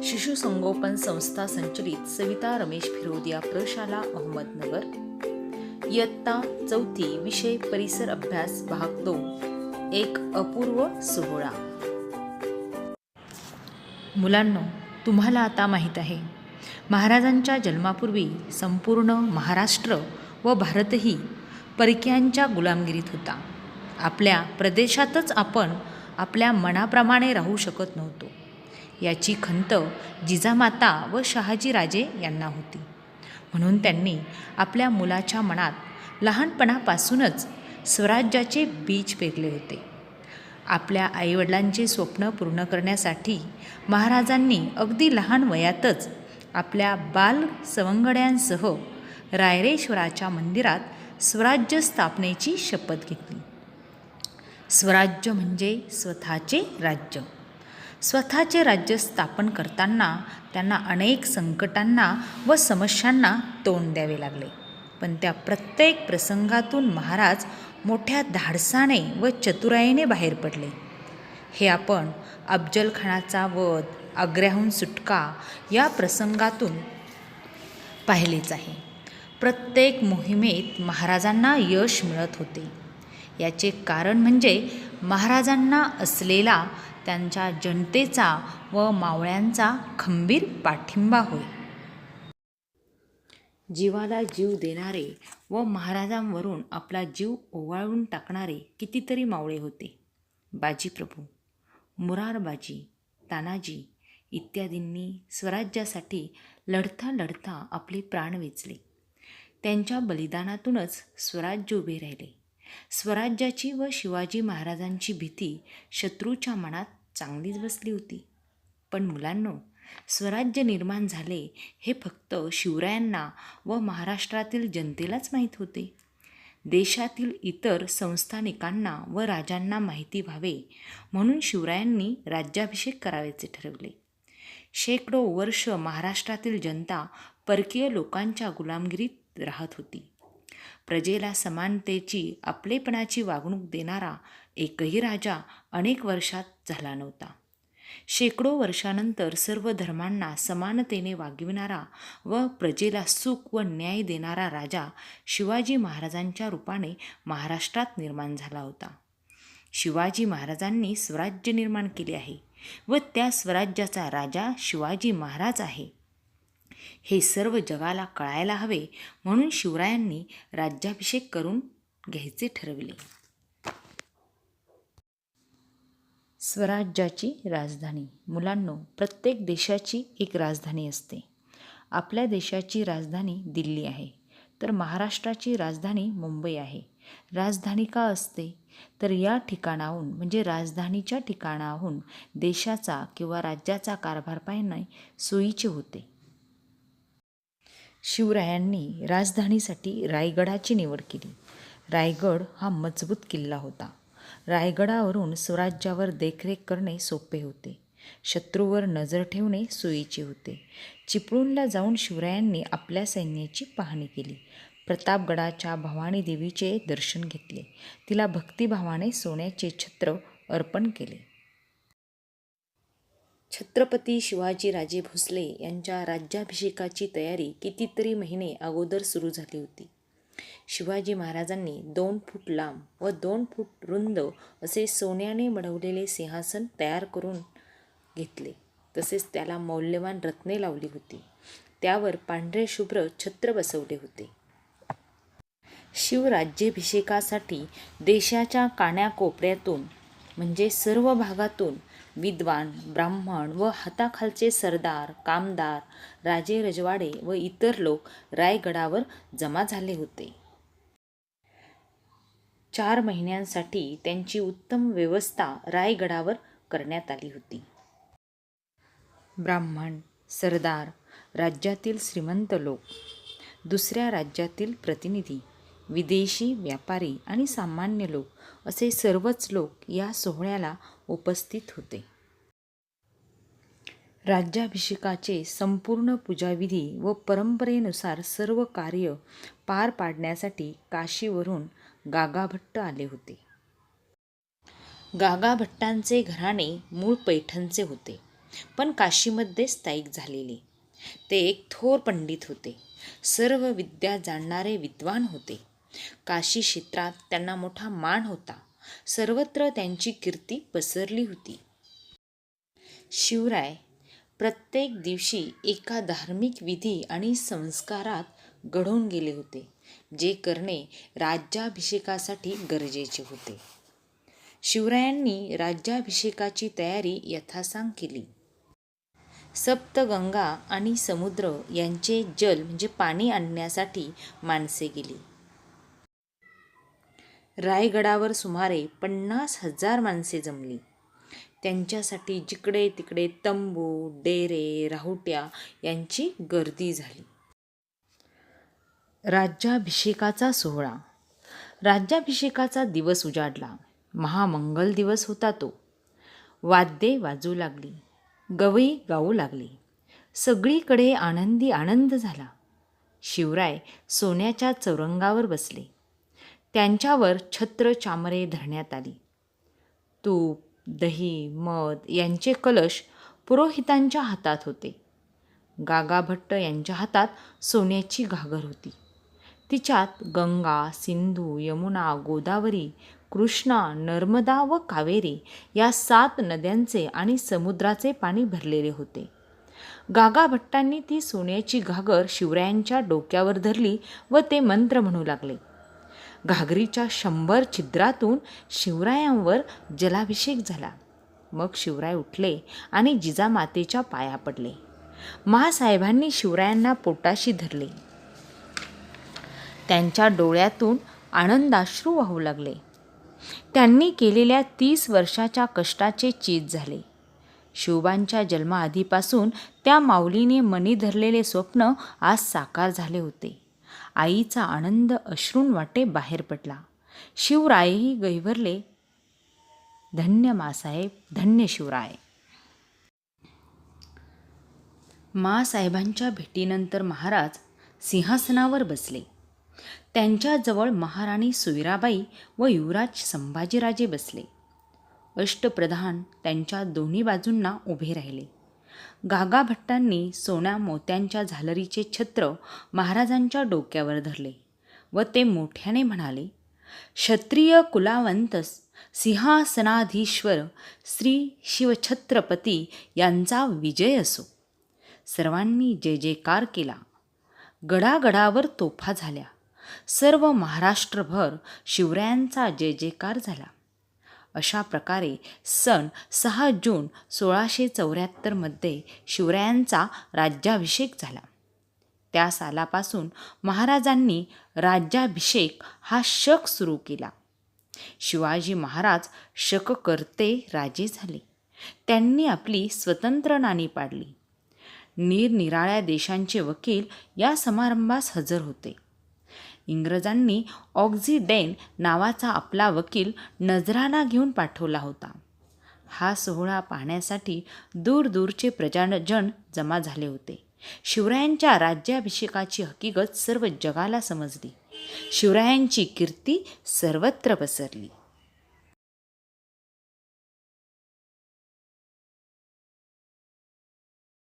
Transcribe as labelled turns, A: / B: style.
A: शिशु संगोपन संस्था संचलित सविता रमेश फिरोदिया प्रशाला अहमदनगर. इयत्ता 4 विषय परिसर अभ्यास भाग 2. एक अपूर्व सोहळा. मुलांनो, तुम्हाला आता माहीत आहे, महाराजांच्या जन्मापूर्वी संपूर्ण महाराष्ट्र व भारतही परक्यांच्या गुलामगिरीत होता. आपल्या प्रदेशातच आपण आपल्या मनाप्रमाणे राहू शकत नव्हतो. याची खंत जिजामाता व शहाजीराजे यांना होती. म्हणून त्यांनी आपल्या मुलाच्या मनात लहानपणापासूनच स्वराज्याचे बीज पेरले होते. आपल्या आईवडिलांचे स्वप्न पूर्ण करण्यासाठी महाराजांनी अगदी लहान वयातच आपल्या बाल सवंगड्यांसह रायरेश्वराच्या मंदिरात स्वराज्य स्थापनेची शपथ घेतली. स्वराज्य म्हणजे स्वतःचे राज्य. स्वतःचे राज्य स्थापन करताना त्यांना अनेक संकटांना व समस्यांना तोंड द्यावे लागले. पण त्या प्रत्येक प्रसंगातून महाराज मोठ्या धाडसाने व चतुराईने बाहेर पडले. हे आपण अफजलखानाचा वध, आग्र्याहून सुटका या प्रसंगातून पाहिलेच आहे. प्रत्येक मोहिमेत महाराजांना यश मिळत होते. याचे कारण म्हणजे महाराजांना असलेला त्यांच्या जनतेचा व मावळ्यांचा खंबीर पाठिंबा होय. जीवाला जीव देणारे व महाराजांवरून आपला जीव ओवाळून टाकणारे कितीतरी मावळे होते. बाजीप्रभू, मुरारबाजी, तानाजी इत्यादींनी स्वराज्यासाठी लढता लढता आपले प्राण वेचले. त्यांच्या बलिदानातूनच स्वराज्य उभे राहिले. स्वराज्याची व शिवाजी महाराजांची भीती शत्रूच्या मनात चांगलीच बसली होती. पण मुलांनो, स्वराज्य निर्माण झाले हे फक्त शिवरायांना व महाराष्ट्रातील जनतेलाच माहीत होते. देशातील इतर संस्थानिकांना व राजांना माहिती व्हावे म्हणून शिवरायांनी राज्याभिषेक करायचे ठरवले. शेकडो वर्ष महाराष्ट्रातील जनता परकीय लोकांच्या गुलामगिरीत राहत होती. प्रजेला समानतेची, आपलेपणाची वागणूक देणारा एकही राजा अनेक वर्षात झाला नव्हता. शेकडो वर्षानंतर सर्व धर्मांना समानतेने वागविणारा व प्रजेला सुख व न्याय देणारा राजा शिवाजी महाराजांच्या रूपाने महाराष्ट्रात निर्माण झाला होता. शिवाजी महाराजांनी स्वराज्य निर्माण केले आहे व त्या स्वराज्याचा राजा शिवाजी महाराज आहे. हे सर्व जगाला कळायला हवे म्हणून शिवरायांनी राज्याभिषेक करून घ्यायचे ठरविले. स्वराज्याची राजधानी. मुलांनो, प्रत्येक देशाची एक राजधानी असते. आपल्या देशाची राजधानी दिल्ली आहे, तर महाराष्ट्राची राजधानी मुंबई आहे. राजधानी का असते? तर या ठिकाणाहून म्हणजे राजधानीच्या ठिकाणाहून देशाचा किंवा राज्याचा कारभार पाहणे सोयीचे होते. शिवरायांनी राजधानीसाठी रायगडाची निवड केली. रायगड हा मजबूत किल्ला होता. रायगडावरून स्वराज्यावर देखरेख करणे सोपे होते. शत्रूवर नजर ठेवणे सोयीचे होते. चिपळूणला जाऊन शिवरायांनी आपल्या सैन्याची पाहणी केली. प्रतापगडाच्या भवानी देवीचे दर्शन घेतले. तिला भक्तिभावाने सोन्याचे छत्र अर्पण केले. छत्रपती शिवाजीराजे भोसले यांच्या राज्याभिषेकाची तयारी कितीतरी महिने अगोदर सुरू झाली होती. शिवाजी महाराजांनी 2 फूट लांब व 2 फूट रुंद असे सोन्याने मढवलेले सिंहासन तयार करून घेतले. तसेच त्याला मौल्यवान रत्ने लावली होती. त्यावर पांढरे शुभ्र छत्र बसवले होते. शिवराज्याभिषेकासाठी देशाच्या कानाकोपऱ्यातून म्हणजे सर्व भागातून विद्वान, ब्राह्मण व हाताखालचे सरदार, कामदार, राजे रजवाडे व इतर लोक रायगडावर जमा झाले होते. 4 महिन्यांसाठी त्यांची उत्तम व्यवस्था रायगडावर करण्यात आली होती. ब्राह्मण, सरदार, राज्यातील श्रीमंत लोक, दुसऱ्या राज्यातील प्रतिनिधी, विदेशी व्यापारी आणि सामान्य लोक असे सर्वच लोक या सोहळ्याला उपस्थित होते. राज्याभिषेकाचे संपूर्ण पूजाविधी व परंपरेनुसार सर्व कार्य पार पाडण्यासाठी काशीवरून गागाभट्ट आले होते. गागाभट्टांचे घराणे मूळ पैठणचे होते. पण काशीमध्ये स्थायिक झालेले. ते एक थोर पंडित होते. सर्व विद्या जाणणारे विद्वान होते. काशी क्षेत्रात त्यांना मोठा मान होता. सर्वत्र त्यांची कीर्ती पसरली होती. शिवराय प्रत्येक दिवशी एका धार्मिक विधी आणि संस्कारात घडून गेले होते, जे करणे राज्याभिषेकासाठी गरजेचे होते. शिवरायांनी राज्याभिषेकाची तयारी यथासांग केली. सप्तगंगा आणि समुद्र यांचे जल म्हणजे पाणी आणण्यासाठी माणसे गेली. रायगडावर सुमारे 50,000 माणसे जमली. त्यांच्यासाठी जिकडे तिकडे तंबू, डेरे, राहुट्या यांची गर्दी झाली. राज्याभिषेकाचा सोहळा. राज्याभिषेकाचा दिवस उजाडला. महामंगल दिवस होता तो. वाद्ये वाजू लागली, गवई गाऊ लागली. सगळीकडे आनंदी आनंद झाला. शिवराय सोन्याच्या चौरंगावर बसले. त्यांच्यावर छत्र चामरे धरण्यात आली. तूप, दही, मध यांचे कलश पुरोहितांच्या हातात होते. गागाभट्ट यांच्या हातात सोन्याची घागर होती. तिच्यात गंगा, सिंधू, यमुना, गोदावरी, कृष्णा, नर्मदा व कावेरी या 7 नद्यांचे आणि समुद्राचे पाणी भरलेले होते. गागाभट्टांनी ती सोन्याची घागर शिवरायांच्या डोक्यावर धरली व ते मंत्र म्हणू लागले. घागरीच्या 100 छिद्रातून शिवरायांवर जलाभिषेक झाला. मग शिवराय उठले आणि जिजामातेच्या पाया पडले. महासाहेबांनी शिवरायांना पोटाशी धरले. त्यांच्या डोळ्यातून आनंदाश्रू वाहू लागले. त्यांनी केलेल्या 30 वर्षाच्या कष्टाचे चीज झाले. शिवबांच्या जन्माआधीपासून त्या माऊलीने मनी धरलेले स्वप्न आज साकार झाले होते. आईचा आनंद अश्रूंवाटे बाहेर पडला. शिवरायही गैवरले. धन्य मासाहेब, धन्य शिवराय. मासाहेबांच्या भेटीनंतर महाराज सिंहासनावर बसले. त्यांच्याजवळ महाराणी सुवीराबाई व युवराज संभाजीराजे बसले. अष्टप्रधान त्यांच्या दोन्ही बाजूंना उभे राहिले. गागाभट्टांनी सोन्या मोत्यांच्या झालरीचे छत्र महाराजांच्या डोक्यावर धरले व ते मोठ्याने म्हणाले, क्षत्रिय कुलावंत सिंहासनाधीश्वर श्री शिवछत्रपती यांचा विजय असो. सर्वांनी जय जयकार केला. गडागडावर तोफा झाल्या. सर्व महाराष्ट्रभर शिवरायांचा जय जयकार झाला. अशा प्रकारे सन 6 जून 1674 मध्ये शिवरायांचा राज्याभिषेक झाला. त्या सालापासून महाराजांनी राज्याभिषेक हा शक सुरू केला. शिवाजी महाराज शककर्ते राजे झाले. त्यांनी आपली स्वतंत्र नाणी पाडली. निरनिराळ्या देशांचे वकील या समारंभास हजर होते. इंग्रजांनी ऑक्झिडेन नावाचा आपला वकील नजराणा घेऊन पाठवला होता. हा सोहळा पाहण्यासाठी दूरदूरचे प्रजाजन जमा झाले होते. शिवरायांच्या राज्याभिषेकाची हकीकत सर्व जगाला समजली. शिवरायांची कीर्ती सर्वत्र पसरली.